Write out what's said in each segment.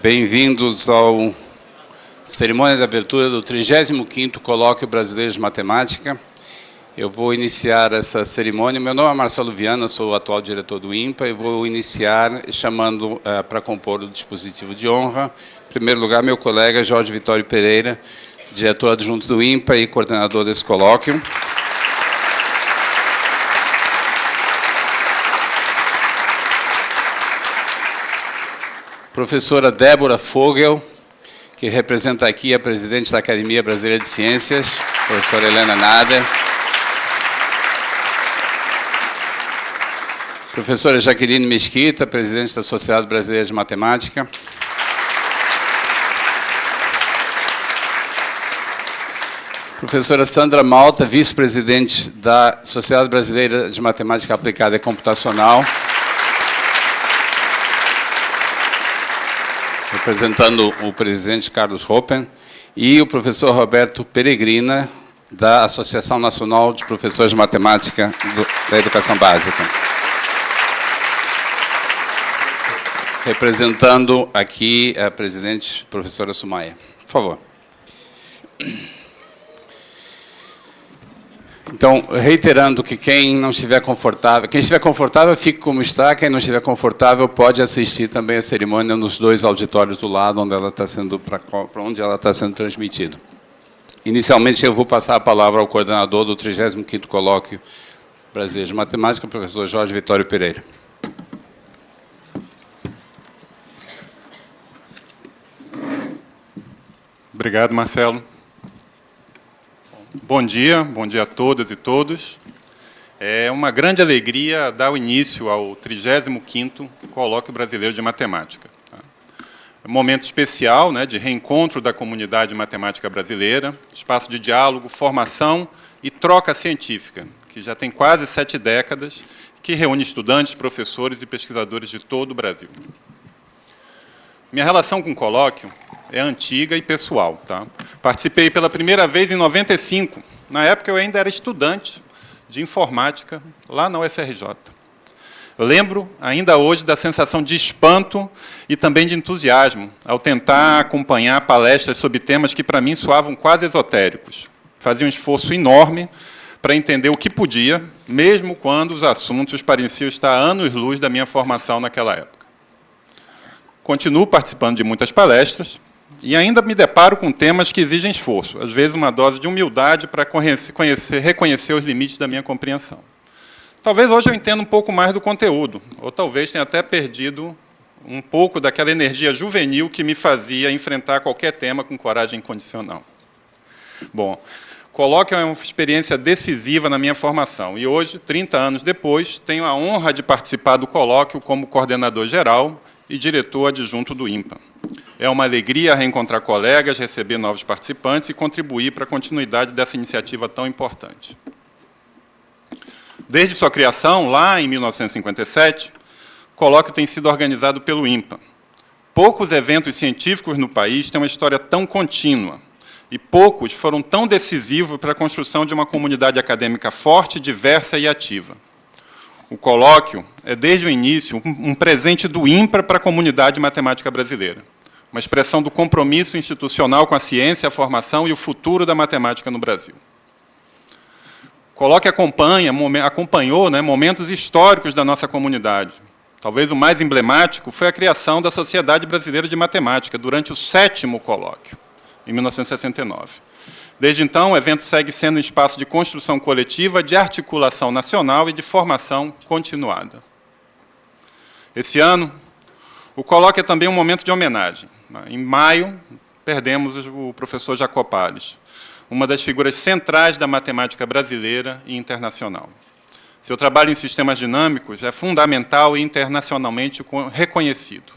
Bem-vindos ao cerimônia de abertura do 35º Colóquio Brasileiro de Matemática. Eu vou iniciar essa cerimônia. Meu nome é Marcelo Viana, sou o atual diretor do INPA e vou iniciar chamando para compor o dispositivo de honra, em primeiro lugar, meu colega Jorge Vitório Pereira, diretor adjunto do INPA e coordenador desse colóquio. Professora Débora Fogel, que representa aqui a presidente da Academia Brasileira de Ciências, professora Helena Nader. Professora Jaqueline Mesquita, presidente da Sociedade Brasileira de Matemática. Professora Sandra Malta, vice-presidente da Sociedade Brasileira de Matemática Aplicada e Computacional. Representando o presidente Carlos Hoppen, e o professor Roberto Peregrina, da Associação Nacional de Professores de Matemática da Educação Básica. Representando aqui a presidente, professora Sumaia. Por favor. Então, reiterando que quem não estiver confortável, fique como está. Quem não estiver confortável pode assistir também a cerimônia nos dois auditórios do lado, onde ela está sendo, para onde ela está sendo transmitida. Inicialmente, eu vou passar a palavra ao coordenador do 35º Colóquio Brasileiro de Matemática, o professor Jorge Vitório Pereira. Obrigado, Marcelo. Bom dia a todas e todos. É uma grande alegria dar o início ao 35º Colóquio Brasileiro de Matemática. É um momento especial, né, de reencontro da comunidade de matemática brasileira, espaço de diálogo, formação e troca científica, que já tem quase 7 décadas, que reúne estudantes, professores e pesquisadores de todo o Brasil. Minha relação com o colóquio é antiga e pessoal. Tá? Participei pela primeira vez em 95. Na época, eu ainda era estudante de informática, lá na UFRJ. Eu lembro, ainda hoje, da sensação de espanto e também de entusiasmo, ao tentar acompanhar palestras sobre temas que, para mim, soavam quase esotéricos. Fazia um esforço enorme para entender o que podia, mesmo quando os assuntos pareciam estar a anos-luz da minha formação naquela época. Continuo participando de muitas palestras, e ainda me deparo com temas que exigem esforço, às vezes uma dose de humildade para reconhecer os limites da minha compreensão. Talvez hoje eu entenda um pouco mais do conteúdo, ou talvez tenha até perdido um pouco daquela energia juvenil que me fazia enfrentar qualquer tema com coragem incondicional. Bom, colóquio é uma experiência decisiva na minha formação, e hoje, 30 anos depois, tenho a honra de participar do colóquio como coordenador geral e diretor adjunto do INPA. É uma alegria reencontrar colegas, receber novos participantes e contribuir para a continuidade dessa iniciativa tão importante. Desde sua criação, lá em 1957, o colóquio tem sido organizado pelo INPA. Poucos eventos científicos no país têm uma história tão contínua, e poucos foram tão decisivos para a construção de uma comunidade acadêmica forte, diversa e ativa. O colóquio é, desde o início, um presente do INPA para a comunidade matemática brasileira, uma expressão do compromisso institucional com a ciência, a formação e o futuro da matemática no Brasil. O colóquio acompanhou, né, momentos históricos da nossa comunidade. Talvez o mais emblemático foi a criação da Sociedade Brasileira de Matemática, durante o 7º colóquio, em 1969. Desde então, o evento segue sendo um espaço de construção coletiva, de articulação nacional e de formação continuada. Esse ano, o colóquio é também um momento de homenagem. Em maio, perdemos o professor Jacopales, uma das figuras centrais da matemática brasileira e internacional. Seu trabalho em sistemas dinâmicos é fundamental e internacionalmente reconhecido.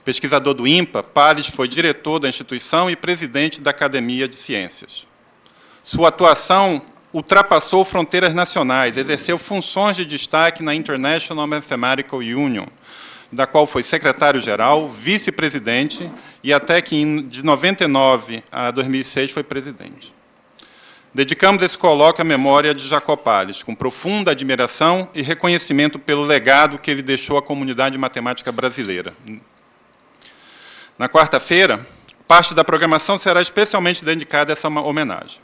Pesquisador do INPA, Pales foi diretor da instituição e presidente da Academia de Ciências. Sua atuação ultrapassou fronteiras nacionais, exerceu funções de destaque na International Mathematical Union, da qual foi secretário-geral, vice-presidente e até que, de 99 a 2006, foi presidente. Dedicamos esse colóquio à memória de Jacopales, com profunda admiração e reconhecimento pelo legado que ele deixou à comunidade matemática brasileira. Na quarta-feira, parte da programação será especialmente dedicada a essa homenagem.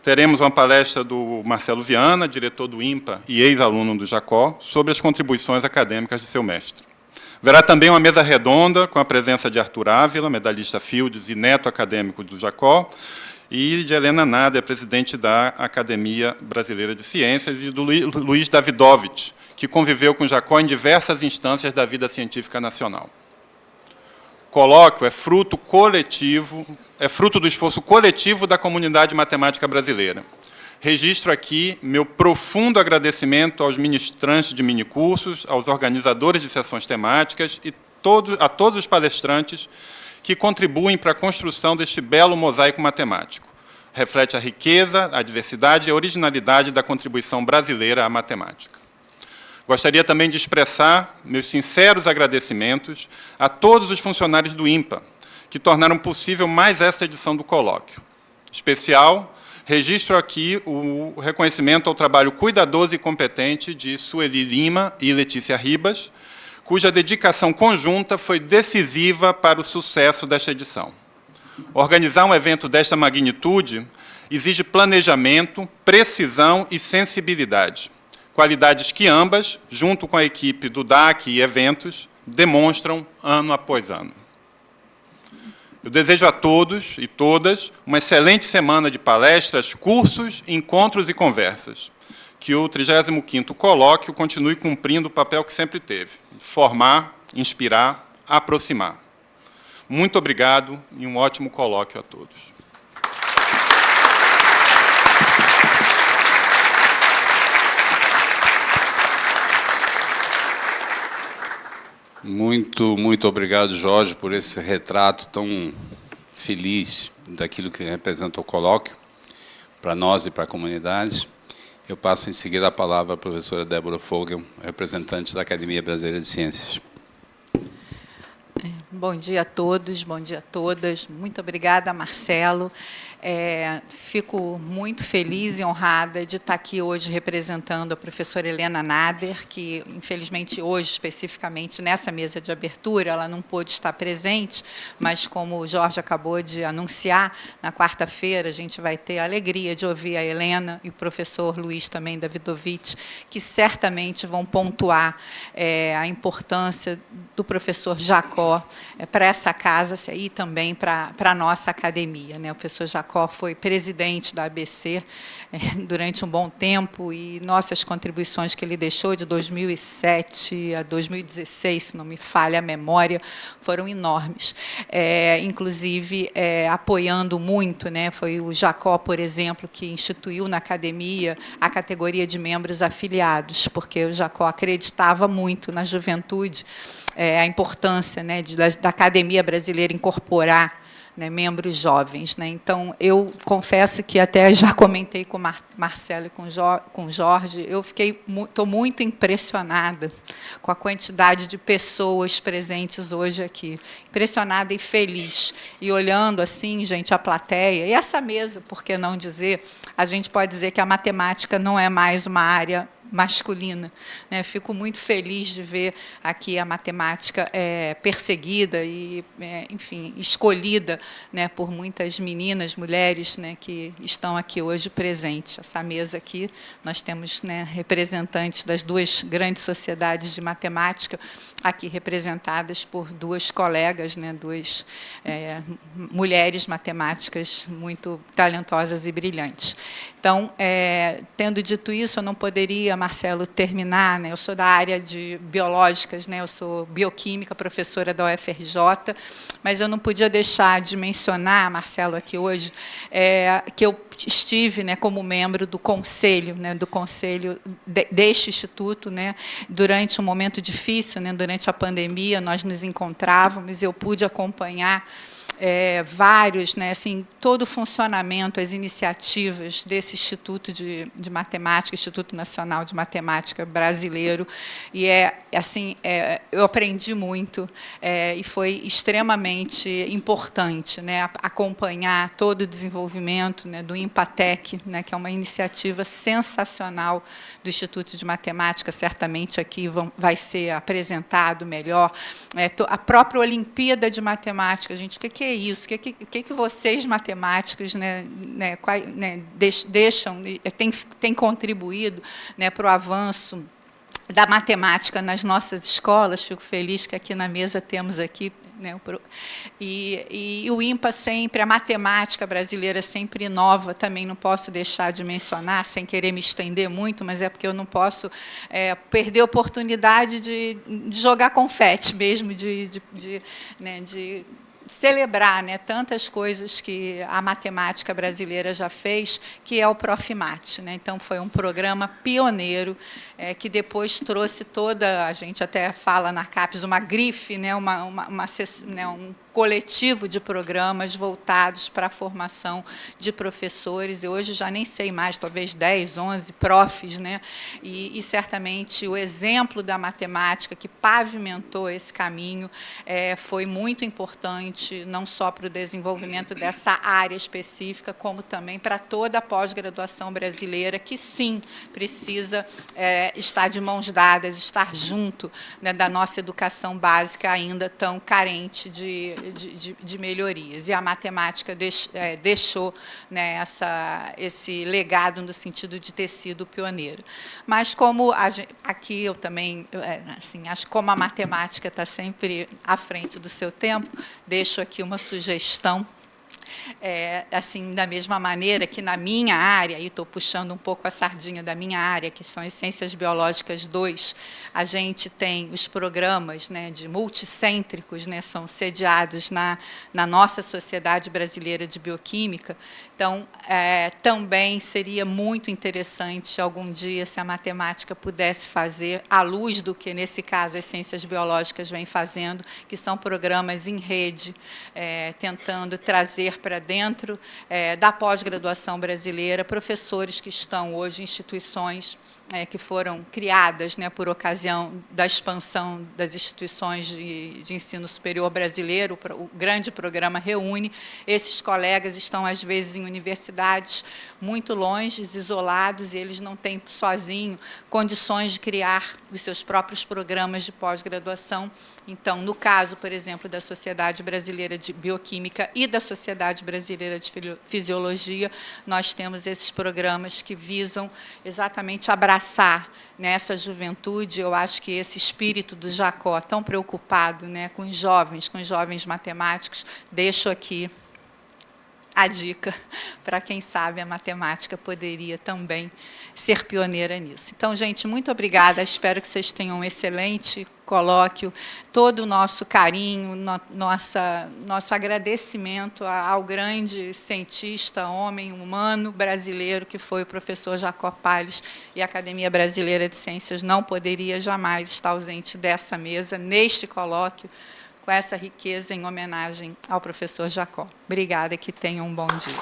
Teremos uma palestra do Marcelo Viana, diretor do INPA e ex-aluno do Jacó, sobre as contribuições acadêmicas de seu mestre. Haverá também uma mesa redonda com a presença de Arthur Ávila, medalhista Fields e neto acadêmico do Jacó, e de Helena Nader, presidente da Academia Brasileira de Ciências, e do Luiz Davidovich, que conviveu com Jacó em diversas instâncias da vida científica nacional. O colóquio é fruto do esforço coletivo da comunidade matemática brasileira. Registro aqui meu profundo agradecimento aos ministrantes de minicursos, aos organizadores de sessões temáticas e a todos os palestrantes que contribuem para a construção deste belo mosaico matemático. Reflete a riqueza, a diversidade e a originalidade da contribuição brasileira à matemática. Gostaria também de expressar meus sinceros agradecimentos a todos os funcionários do INPA, que tornaram possível mais essa edição do colóquio. Especial, registro aqui o reconhecimento ao trabalho cuidadoso e competente de Sueli Lima e Letícia Ribas, cuja dedicação conjunta foi decisiva para o sucesso desta edição. Organizar um evento desta magnitude exige planejamento, precisão e sensibilidade, qualidades que ambas, junto com a equipe do DAC e eventos, demonstram ano após ano. Eu desejo a todos e todas uma excelente semana de palestras, cursos, encontros e conversas. Que o 35º Colóquio continue cumprindo o papel que sempre teve: formar, inspirar, aproximar. Muito obrigado e um ótimo colóquio a todos. Muito obrigado, Jorge, por esse retrato tão feliz daquilo que representa o colóquio para nós e para a comunidade. Eu passo em seguida a palavra à professora Débora Fogel, representante da Academia Brasileira de Ciências. Bom dia a todos, bom dia a todas. Muito obrigada, Marcelo. Fico muito feliz e honrada de estar aqui hoje representando a professora Helena Nader, que, infelizmente, hoje, especificamente nessa mesa de abertura, ela não pôde estar presente, mas, como o Jorge acabou de anunciar, na quarta-feira a gente vai ter a alegria de ouvir a Helena e o professor Luiz também Davidovich, que certamente vão pontuar a importância do professor Jacó para essa casa e também para a nossa academia, né? O professor Jacó foi presidente da ABC durante um bom tempo e nossas contribuições que ele deixou de 2007 a 2016, se não me falha a memória, foram enormes. Inclusive, apoiando muito, né? Foi o Jacó, por exemplo, que instituiu na academia a categoria de membros afiliados, porque o Jacó acreditava muito na juventude, a importância, né, da academia brasileira incorporar, né, membros jovens, né? Então, eu confesso que até já comentei com Marcelo e com Jorge, eu estou muito impressionada com a quantidade de pessoas presentes hoje aqui, impressionada e feliz, e olhando assim, gente, a plateia, e essa mesa, por que não dizer, a gente pode dizer que a matemática não é mais uma área masculina, né? Fico muito feliz de ver aqui a matemática perseguida e, enfim, escolhida, né, por muitas meninas, mulheres, né, que estão aqui hoje presentes. Essa mesa aqui, nós temos, né, representantes das duas grandes sociedades de matemática, aqui representadas por duas colegas, né, duas mulheres matemáticas muito talentosas e brilhantes. Então, tendo dito isso, eu não poderia, Marcelo, terminar, né? Eu sou da área de biológicas, né? Eu sou bioquímica, professora da UFRJ, mas eu não podia deixar de mencionar, Marcelo, aqui hoje, que eu estive, né, como membro do conselho, né, deste instituto, né, durante um momento difícil, né, durante a pandemia, nós nos encontrávamos, eu pude acompanhar vários, né, assim, todo o funcionamento, as iniciativas desse Instituto de Matemática, Instituto Nacional de Matemática brasileiro, e assim, eu aprendi muito, e foi extremamente importante, né, acompanhar todo o desenvolvimento, né, do IMPATEC, né, que é uma iniciativa sensacional do Instituto de Matemática, certamente aqui vai ser apresentado melhor, a própria Olimpíada de Matemática, gente, o que é isso? O que vocês, matemáticos, deixam, têm contribuído, né, para o avanço da matemática nas nossas escolas? Fico feliz que aqui na mesa temos aqui, né, e o IMPA sempre, a matemática brasileira sempre inova, também não posso deixar de mencionar, sem querer me estender muito, mas é porque eu não posso perder a oportunidade de jogar confete mesmo, de celebrar, né, tantas coisas que a matemática brasileira já fez, que é o Profimate, né? Então, foi um programa pioneiro, que depois trouxe toda, a gente até fala na CAPES, uma grife, né, um coletivo de programas voltados para a formação de professores, e hoje já nem sei mais, talvez 10, 11 profs, né? E certamente o exemplo da matemática que pavimentou esse caminho foi muito importante, não só para o desenvolvimento dessa área específica, como também para toda a pós-graduação brasileira, que sim, precisa estar de mãos dadas, estar junto, né, da nossa educação básica ainda tão carente de melhorias. E a matemática deixou, né, esse legado no sentido de ter sido pioneiro. Mas, como aqui eu também, assim, acho que como a matemática está sempre à frente do seu tempo, deixo aqui uma sugestão. Assim, da mesma maneira que na minha área, e estou puxando um pouco a sardinha da minha área, que são as Ciências Biológicas 2, a gente tem os programas, né, de multicêntricos, né, são sediados na nossa Sociedade Brasileira de Bioquímica. Então, também seria muito interessante, algum dia, se a matemática pudesse fazer, à luz do que, nesse caso, as Ciências Biológicas vêm fazendo, que são programas em rede, tentando trazer para dentro da pós-graduação brasileira professores que estão hoje em instituições que foram criadas, né, por ocasião da expansão das instituições de ensino superior brasileiro. O grande programa reúne. Esses colegas estão, às vezes, em universidades muito longe, isolados, e eles não têm, sozinho, condições de criar os seus próprios programas de pós-graduação. Então, no caso, por exemplo, da Sociedade Brasileira de Bioquímica e da Sociedade Brasileira de Fisiologia, nós temos esses programas que visam exatamente abraçar nessa juventude. Eu acho que esse espírito do Jacó, tão preocupado, né, com os jovens matemáticos, deixo aqui a dica para quem sabe a matemática poderia também ser pioneira nisso. Então, gente, muito obrigada. Espero que vocês tenham um excelente colóquio. Todo o nosso carinho, nosso agradecimento ao grande cientista, homem humano brasileiro que foi o professor Jacó Palles, e a Academia Brasileira de Ciências não poderia jamais estar ausente dessa mesa, neste colóquio, com essa riqueza, em homenagem ao professor Jacó. Obrigada, que tenham um bom dia.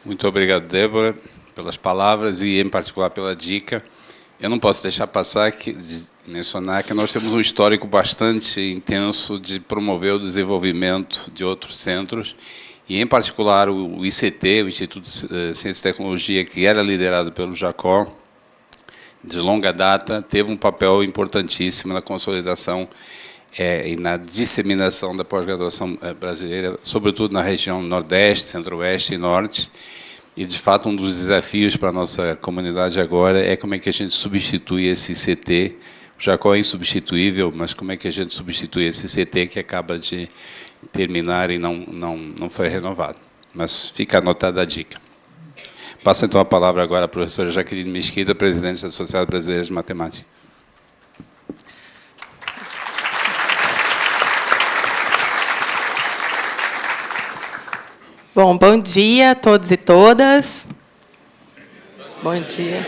Muito obrigado, Débora, pelas palavras e, em particular, pela dica. Eu não posso deixar passar de mencionar que nós temos um histórico bastante intenso de promover o desenvolvimento de outros centros, e, em particular, o ICT, o Instituto de Ciência e Tecnologia, que era liderado pelo Jacó, de longa data, teve um papel importantíssimo na consolidação e na disseminação da pós-graduação brasileira, sobretudo na região Nordeste, Centro-Oeste e Norte. E, de fato, um dos desafios para a nossa comunidade agora é como é que a gente substitui esse ICT. O Jacó é insubstituível, mas como é que a gente substitui esse ICT que acaba de terminar e não foi renovado. Mas fica anotada a dica. Passo, então, a palavra agora à professora Jaqueline Mesquita, presidente da Sociedade Brasileira de Matemática. Bom dia a todos e todas. Bom dia.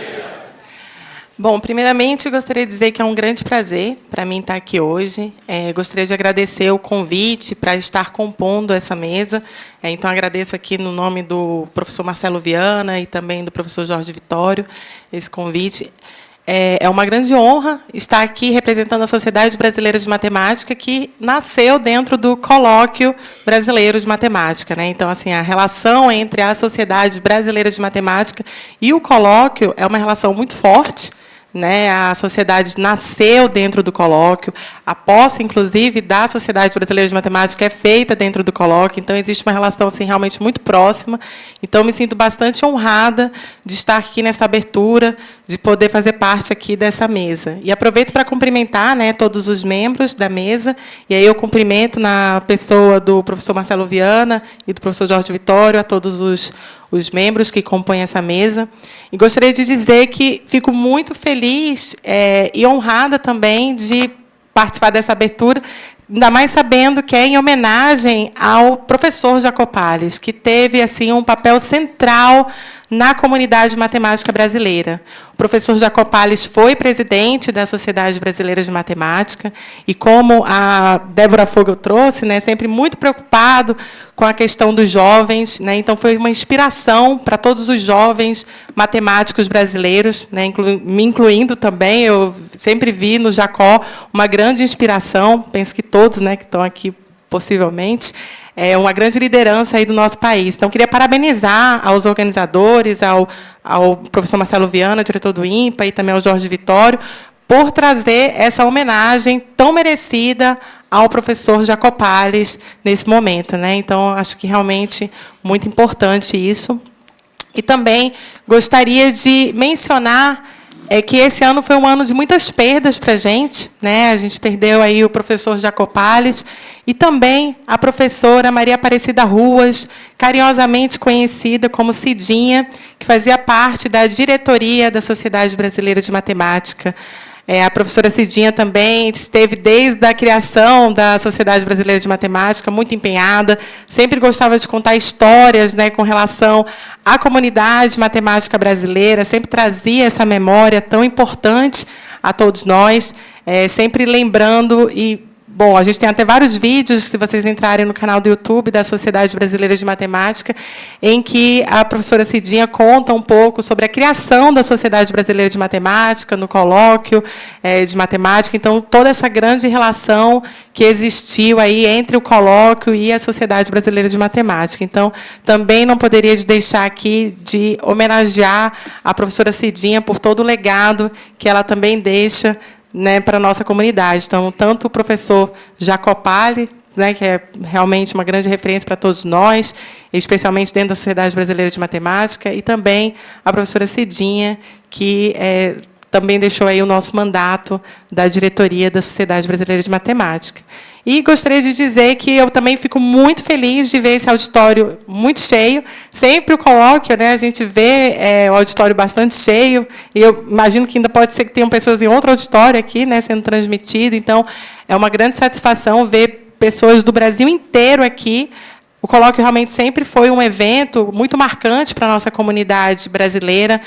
Bom, primeiramente, gostaria de dizer que é um grande prazer para mim estar aqui hoje. Gostaria de agradecer o convite para estar compondo essa mesa. Então, agradeço aqui no nome do professor Marcelo Viana e também do professor Jorge Vitório esse convite. É uma grande honra estar aqui representando a Sociedade Brasileira de Matemática, que nasceu dentro do Colóquio Brasileiro de Matemática, né? Então, assim, a relação entre a Sociedade Brasileira de Matemática e o colóquio é uma relação muito forte, né? A sociedade nasceu dentro do colóquio, a posse, inclusive, da Sociedade Brasileira de Matemática é feita dentro do colóquio, então existe uma relação assim, realmente muito próxima. Então, me sinto bastante honrada de estar aqui nessa abertura, de poder fazer parte aqui dessa mesa. E aproveito para cumprimentar, né, todos os membros da mesa, e aí eu cumprimento na pessoa do professor Marcelo Viana e do professor Jorge Vitório, a todos os membros que compõem essa mesa. E gostaria de dizer que fico muito feliz e honrada também de participar dessa abertura, ainda mais sabendo que é em homenagem ao professor Jacopales, que teve assim um papel central na comunidade matemática brasileira. O professor Jacopales foi presidente da Sociedade Brasileira de Matemática e, como a Débora Fogel trouxe, né, sempre muito preocupado com a questão dos jovens, né, então foi uma inspiração para todos os jovens matemáticos brasileiros, né, me incluindo também. Eu sempre vi no Jacó uma grande inspiração, penso que todos, né, que estão aqui possivelmente, uma grande liderança aí do nosso país. Então, queria parabenizar aos organizadores, ao professor Marcelo Viana, diretor do INPA, e também ao Jorge Vitório, por trazer essa homenagem tão merecida ao professor Jacopales nesse momento, né? Então, acho que realmente muito importante isso. E também gostaria de mencionar que esse ano foi um ano de muitas perdas para a gente, né? A gente perdeu aí o professor Jacopales e também a professora Maria Aparecida Ruas, carinhosamente conhecida como Cidinha, que fazia parte da diretoria da Sociedade Brasileira de Matemática. A professora Cidinha também esteve desde a criação da Sociedade Brasileira de Matemática, muito empenhada, sempre gostava de contar histórias, né, com relação à comunidade matemática brasileira, sempre trazia essa memória tão importante a todos nós, sempre lembrando e... Bom, a gente tem até vários vídeos, se vocês entrarem no canal do YouTube da Sociedade Brasileira de Matemática, em que a professora Cidinha conta um pouco sobre a criação da Sociedade Brasileira de Matemática, no colóquio de matemática. Então, toda essa grande relação que existiu aí entre o colóquio e a Sociedade Brasileira de Matemática. Então, também não poderia deixar aqui de homenagear a professora Cidinha por todo o legado que ela também deixa, né, para a nossa comunidade. Então, tanto o professor Jacopales, né, que é realmente uma grande referência para todos nós, especialmente dentro da Sociedade Brasileira de Matemática, e também a professora Cidinha, que também deixou aí o nosso mandato da diretoria da Sociedade Brasileira de Matemática. E gostaria de dizer que eu também fico muito feliz de ver esse auditório muito cheio. Sempre o colóquio, né, a gente vê o auditório bastante cheio, e eu imagino que ainda pode ser que tenham pessoas em outro auditório aqui, né, sendo transmitido. Então, é uma grande satisfação ver pessoas do Brasil inteiro aqui. O colóquio realmente sempre foi um evento muito marcante para a nossa comunidade brasileira,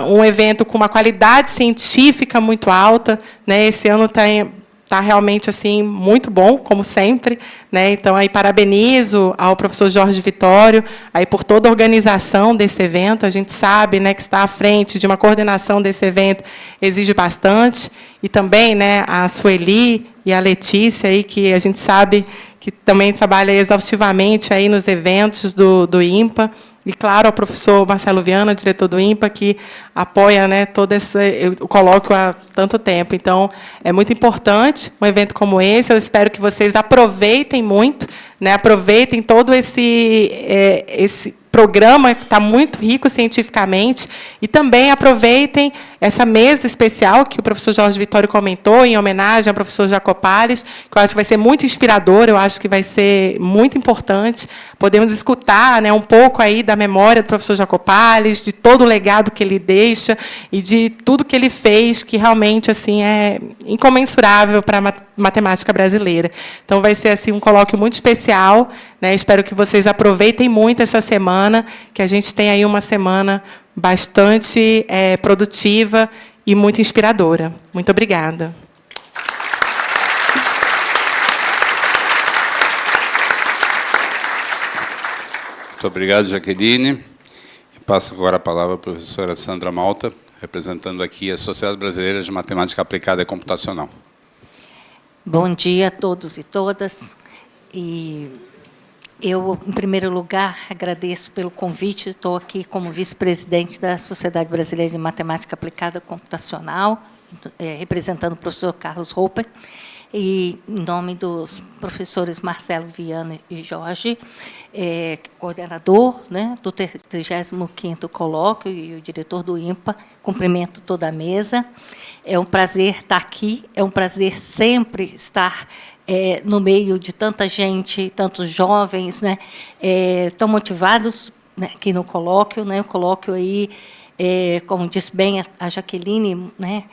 um evento com uma qualidade científica muito alta, né? Esse ano está realmente assim muito bom, como sempre, né? Então, aí parabenizo ao professor Jorge Vitório aí por toda a organização desse evento. A gente sabe, né, que estar à frente de uma coordenação desse evento exige bastante, e também, né, a Sueli e a Letícia aí, que a gente sabe que também trabalha exaustivamente aí nos eventos do INPA. E, claro, ao professor Marcelo Viana, diretor do INPA, que apoia, né, todo o colóquio há tanto tempo. Então, é muito importante um evento como esse. Eu espero que vocês aproveitem muito, né, aproveitem todo esse programa, que está muito rico cientificamente, e também aproveitem essa mesa especial que o professor Jorge Vitório comentou, em homenagem ao professor Jacopales, que eu acho que vai ser muito inspirador, eu acho que vai ser muito importante. Podemos escutar, né, um pouco aí da memória do professor Jacopales, de todo o legado que ele deixa e de tudo que ele fez, que realmente assim é incomensurável para a matemática brasileira. Então, vai ser assim um colóquio muito especial, né? Espero que vocês aproveitem muito essa semana, que a gente tem aí uma semana bastante produtiva e muito inspiradora. Muito obrigada. Muito obrigado, Jaqueline. Eu passo agora a palavra à professora Sandra Malta, representando aqui a Sociedade Brasileira de Matemática Aplicada e Computacional. Bom dia a todos e todas. E eu, em primeiro lugar, agradeço pelo convite. Estou aqui como vice-presidente da Sociedade Brasileira de Matemática Aplicada e Computacional, representando o professor Carlos Roper, e em nome dos professores Marcelo Viana e Jorge, coordenador, né, do 35º colóquio e o diretor do INPA, cumprimento toda a mesa. É um prazer estar aqui, é um prazer sempre estar no meio de tanta gente, tantos jovens, né, tão motivados, né, aqui no colóquio, né, o colóquio aí, como disse bem a Jaqueline, né,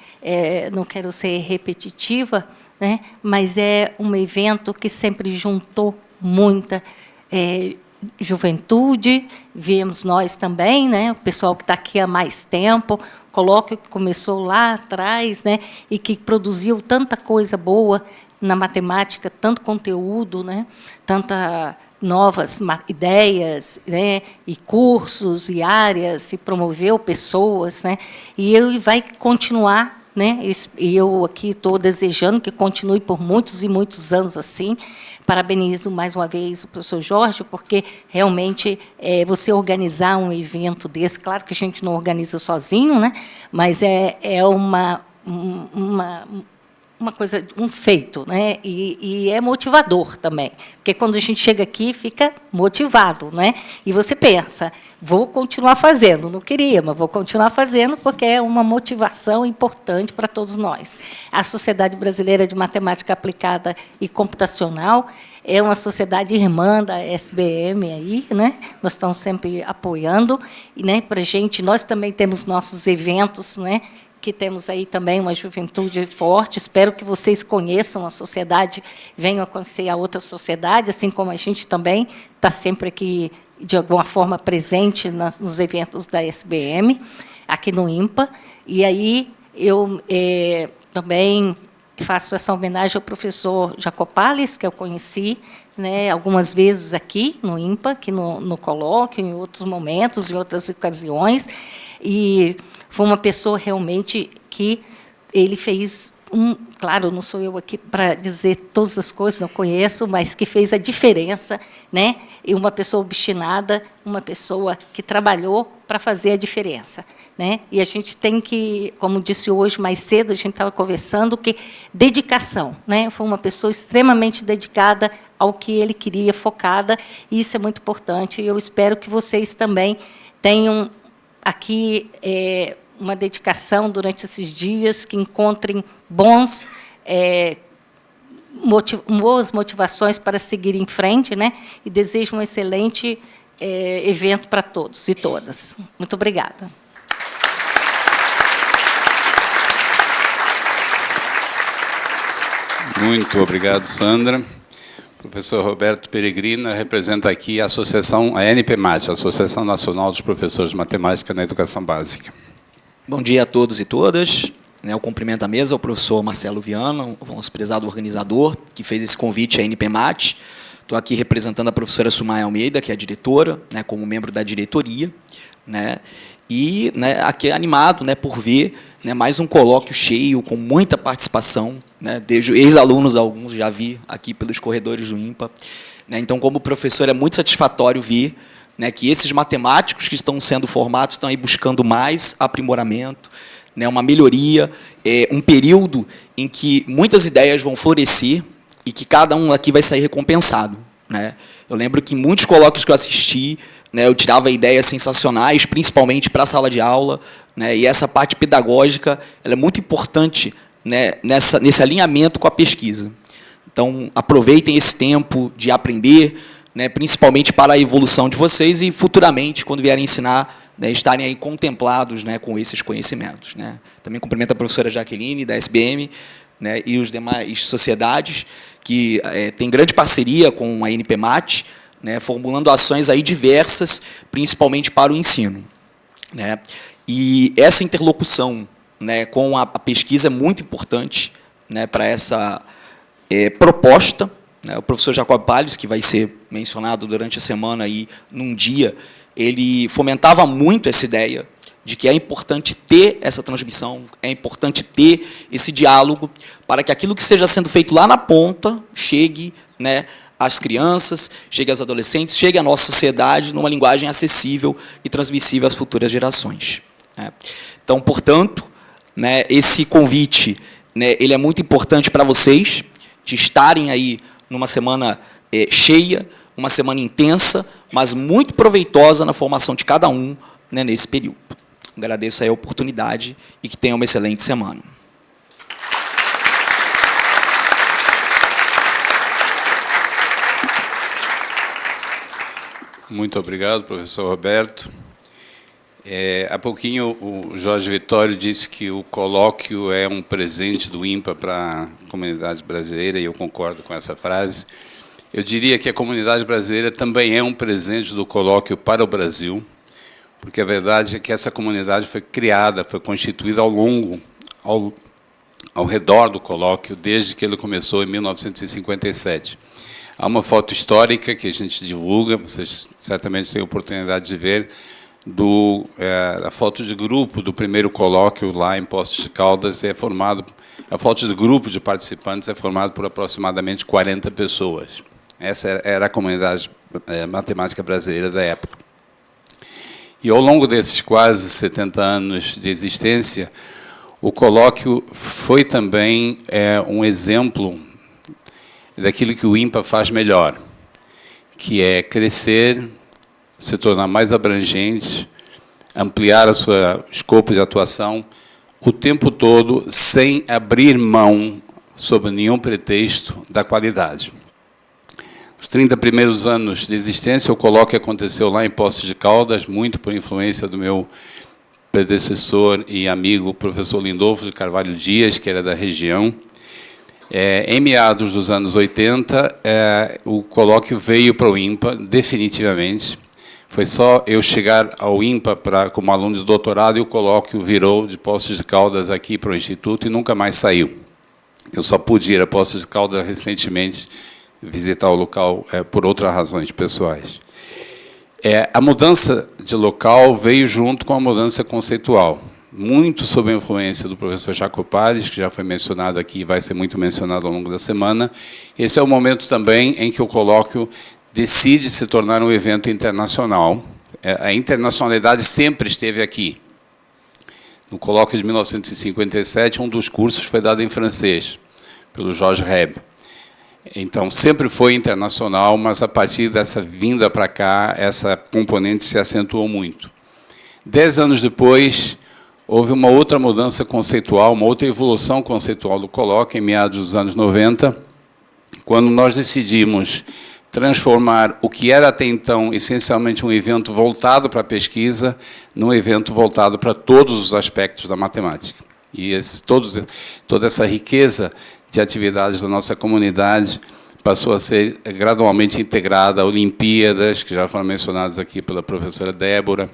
não quero ser repetitiva, né, mas é um evento que sempre juntou muita juventude, viemos nós também, né, o pessoal que está aqui há mais tempo, colóquio que começou lá atrás, né, e que produziu tanta coisa boa na matemática, tanto conteúdo, né, tantas novas ideias, né, e cursos e áreas, e promoveu pessoas, né, e ele vai continuar, né, e eu aqui estou desejando que continue por muitos e muitos anos assim. Parabenizo mais uma vez o professor Jorge, porque realmente você organizar um evento desse, claro que a gente não organiza sozinho, né, mas é uma coisa, um feito, né? E é motivador também, porque quando a gente chega aqui fica motivado, né? E você pensa, vou continuar fazendo, não queria, mas vou continuar fazendo porque é uma motivação importante para todos nós. A Sociedade Brasileira de Matemática Aplicada e Computacional é uma sociedade irmã da SBM aí, né? Nós estamos sempre apoiando, e, né, para a gente, nós também temos nossos eventos, né? Que temos aí também uma juventude forte. Espero que vocês conheçam a sociedade, venham a conhecer a outra sociedade, assim como a gente também está sempre aqui, de alguma forma, presente nos eventos da SBM, aqui no INPA. E aí eu também faço essa homenagem ao professor Jacopales, que eu conheci, né, algumas vezes aqui no INPA, aqui no colóquio, em outros momentos, em outras ocasiões, e foi uma pessoa realmente que ele fez claro, não sou eu aqui para dizer todas as coisas, não conheço, mas que fez a diferença, né? E uma pessoa obstinada, uma pessoa que trabalhou para fazer a diferença, né? E a gente tem que, como disse hoje mais cedo, a gente estava conversando, que dedicação, né? Foi uma pessoa extremamente dedicada ao que ele queria, focada, e isso é muito importante. E eu espero que vocês também tenham aqui uma dedicação durante esses dias, que encontrem boas motivações para seguir em frente, né? E desejo um excelente evento para todos e todas. Muito obrigada. Muito obrigado, Sandra. O professor Roberto Peregrina representa aqui a associação, a ANPMAT, a Associação Nacional dos Professores de Matemática na Educação Básica. Bom dia a todos e todas. Eu cumprimento a mesa, o professor Marcelo Viana, o nosso prezado organizador, que fez esse convite à ANPMAT. Estou aqui representando a professora Sumaia Almeida, que é a diretora, né, como membro da diretoria, né, e, né, aqui animado, né, por ver, né, mais um colóquio cheio, com muita participação, né, desde ex-alunos, alguns já vi aqui pelos corredores do INPA. Né, então, como professor, é muito satisfatório ver, né, que esses matemáticos que estão sendo formados estão aí buscando mais aprimoramento, né, uma melhoria, um período em que muitas ideias vão florescer e que cada um aqui vai sair recompensado. Né? Eu lembro que em muitos colóquios que eu assisti, né, eu tirava ideias sensacionais, principalmente para a sala de aula, né, e essa parte pedagógica ela é muito importante, né, nesse alinhamento com a pesquisa. Então, aproveitem esse tempo de aprender, né, principalmente para a evolução de vocês e, futuramente, quando vierem ensinar, né, estarem aí contemplados, né, com esses conhecimentos. Né. Também cumprimento a professora Jaqueline, da SBM, né, e os demais sociedades, que têm grande parceria com a ANPMAT, né, formulando ações aí diversas, principalmente para o ensino. Né. E essa interlocução, né, com a pesquisa é muito importante, né, para essa proposta. Né, o professor Jacob Palles, que vai ser mencionado durante a semana aí, num dia, ele fomentava muito essa ideia de que é importante ter essa transmissão, é importante ter esse diálogo, para que aquilo que esteja sendo feito lá na ponta chegue, né, às crianças, chegue aos adolescentes, chegue à nossa sociedade numa linguagem acessível e transmissível às futuras gerações. Né. Então, portanto, né, esse convite, né, ele é muito importante para vocês, de estarem aí numa semana cheia, uma semana intensa, mas muito proveitosa na formação de cada um, né, nesse período. Agradeço aí a oportunidade e que tenham uma excelente semana. Muito obrigado, professor Roberto. Há pouquinho o Jorge Vitório disse que o colóquio é um presente do INPA para a comunidade brasileira, e eu concordo com essa frase. Eu diria que a comunidade brasileira também é um presente do colóquio para o Brasil, porque a verdade é que essa comunidade foi criada, foi constituída ao redor do colóquio, desde que ele começou em 1957. Há uma foto histórica que a gente divulga, vocês certamente têm a oportunidade de ver, a foto de grupo do primeiro colóquio lá em Poços de Caldas, a foto de grupo de participantes é formada por aproximadamente 40 pessoas. Essa era a comunidade matemática brasileira da época. E ao longo desses quase 70 anos de existência, o colóquio foi também um exemplo daquilo que o INPA faz melhor, que é crescer, se tornar mais abrangente, ampliar o seu escopo de atuação o tempo todo, sem abrir mão, sob nenhum pretexto, da qualidade. Os 30 primeiros anos de existência, o colóquio aconteceu lá em Poços de Caldas, muito por influência do meu predecessor e amigo, professor Lindolfo de Carvalho Dias, que era da região. Em meados dos anos 80, o colóquio veio para o INPA, definitivamente. Foi só eu chegar ao INPA como aluno de doutorado e o colóquio virou de Poços de Caldas aqui para o Instituto e nunca mais saiu. Eu só pude ir a Poços de Caldas recentemente, visitar o local por outras razões pessoais. A mudança de local veio junto com a mudança conceitual, muito sob a influência do professor Jacob Palles, que já foi mencionado aqui e vai ser muito mencionado ao longo da semana. Esse é o momento também em que o colóquio decide se tornar um evento internacional. A internacionalidade sempre esteve aqui. No colóquio de 1957, um dos cursos foi dado em francês, pelo Georges Reb. Então, sempre foi internacional, mas a partir dessa vinda para cá, essa componente se acentuou muito. 10 anos depois, houve uma outra mudança conceitual, uma outra evolução conceitual do colóquio, em meados dos anos 90, quando nós decidimos transformar o que era até então essencialmente um evento voltado para a pesquisa, num evento voltado para todos os aspectos da matemática. E toda essa riqueza de atividades da nossa comunidade passou a ser gradualmente integrada a Olimpíadas, que já foram mencionadas aqui pela professora Débora,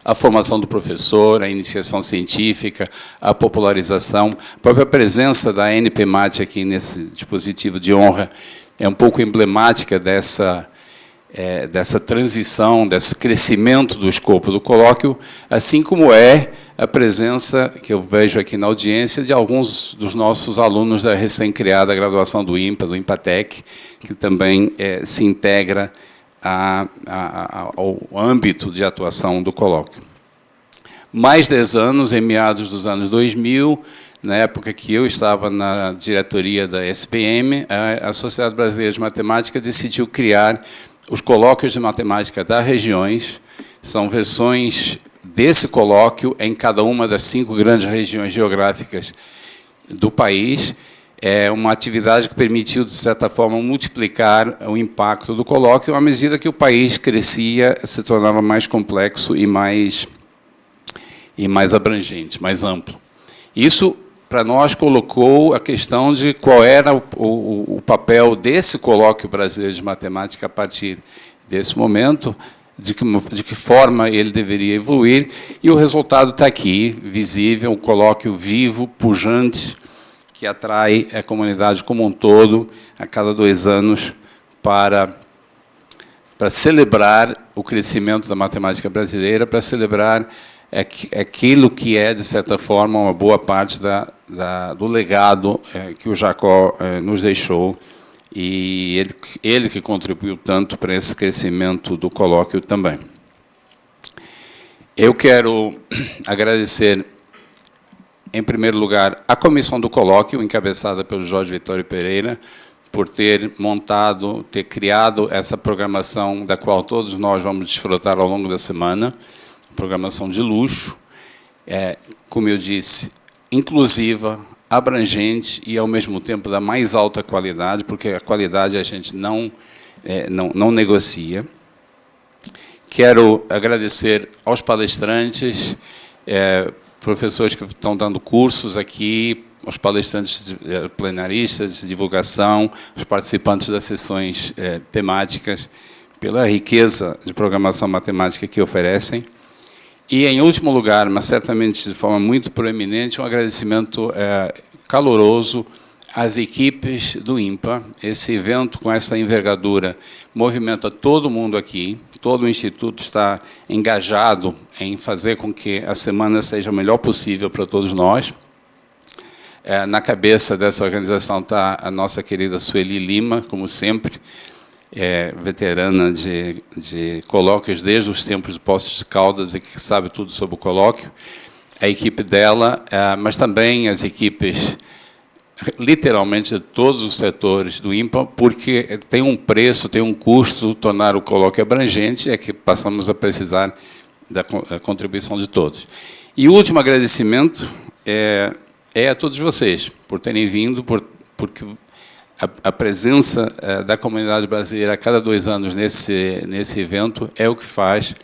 a formação do professor, a iniciação científica, a popularização, a própria presença da NPMAT aqui nesse dispositivo de honra é um pouco emblemática dessa transição, desse crescimento do escopo do colóquio, assim como é a presença, que eu vejo aqui na audiência, de alguns dos nossos alunos da recém-criada graduação do INPA, do INPATEC, que também se integra ao âmbito de atuação do colóquio. Mais 10 anos, em meados dos anos 2000, na época que eu estava na diretoria da SPM, a Sociedade Brasileira de Matemática decidiu criar os colóquios de matemática das regiões. São versões desse colóquio em cada uma das 5 grandes regiões geográficas do país. É uma atividade que permitiu, de certa forma, multiplicar o impacto do colóquio à medida que o país crescia, se tornava mais complexo e mais abrangente, mais amplo. Isso, para nós, colocou a questão de qual era o papel desse colóquio brasileiro de matemática a partir desse momento, de que forma ele deveria evoluir, e o resultado está aqui, visível, um colóquio vivo, pujante, que atrai a comunidade como um todo, a cada 2 anos, para celebrar o crescimento da matemática brasileira, para celebrar aquilo que é, de certa forma, uma boa parte do legado que o Jacó nos deixou, e ele que contribuiu tanto para esse crescimento do colóquio também. Eu quero agradecer, em primeiro lugar, a comissão do colóquio, encabeçada pelo Jorge Vitório Pereira, por ter montado, ter criado essa programação da qual todos nós vamos desfrutar ao longo da semana, programação de luxo, como eu disse, inclusiva, abrangente e, ao mesmo tempo, da mais alta qualidade, porque a qualidade a gente não negocia. Quero agradecer aos palestrantes, professores que estão dando cursos aqui, aos palestrantes plenaristas de divulgação, os participantes das sessões temáticas, pela riqueza de programação matemática que oferecem. E, em último lugar, mas certamente de forma muito proeminente, um agradecimento caloroso às equipes do INPA. Esse evento, com essa envergadura, movimenta todo mundo aqui, todo o Instituto está engajado em fazer com que a semana seja o melhor possível para todos nós. Na cabeça dessa organização está a nossa querida Sueli Lima, como sempre, veterana de colóquios desde os tempos de Poços de Caldas e que sabe tudo sobre o colóquio. A equipe dela, mas também as equipes, literalmente, de todos os setores do INPA, porque tem um preço, tem um custo tornar o colóquio abrangente, é que passamos a precisar da contribuição de todos. E o último agradecimento é a todos vocês, por terem vindo, porque a presença da comunidade brasileira a cada 2 anos nesse evento é o que faz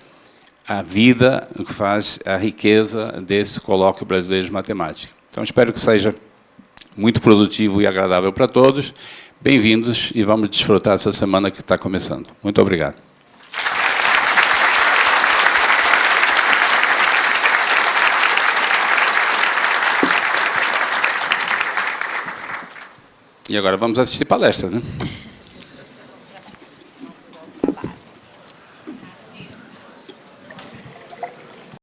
a vida, o que faz a riqueza desse colóquio brasileiro de matemática. Então, espero que seja muito produtivo e agradável para todos. Bem-vindos e vamos desfrutar essa semana que está começando. Muito obrigado. E agora vamos assistir palestra, né?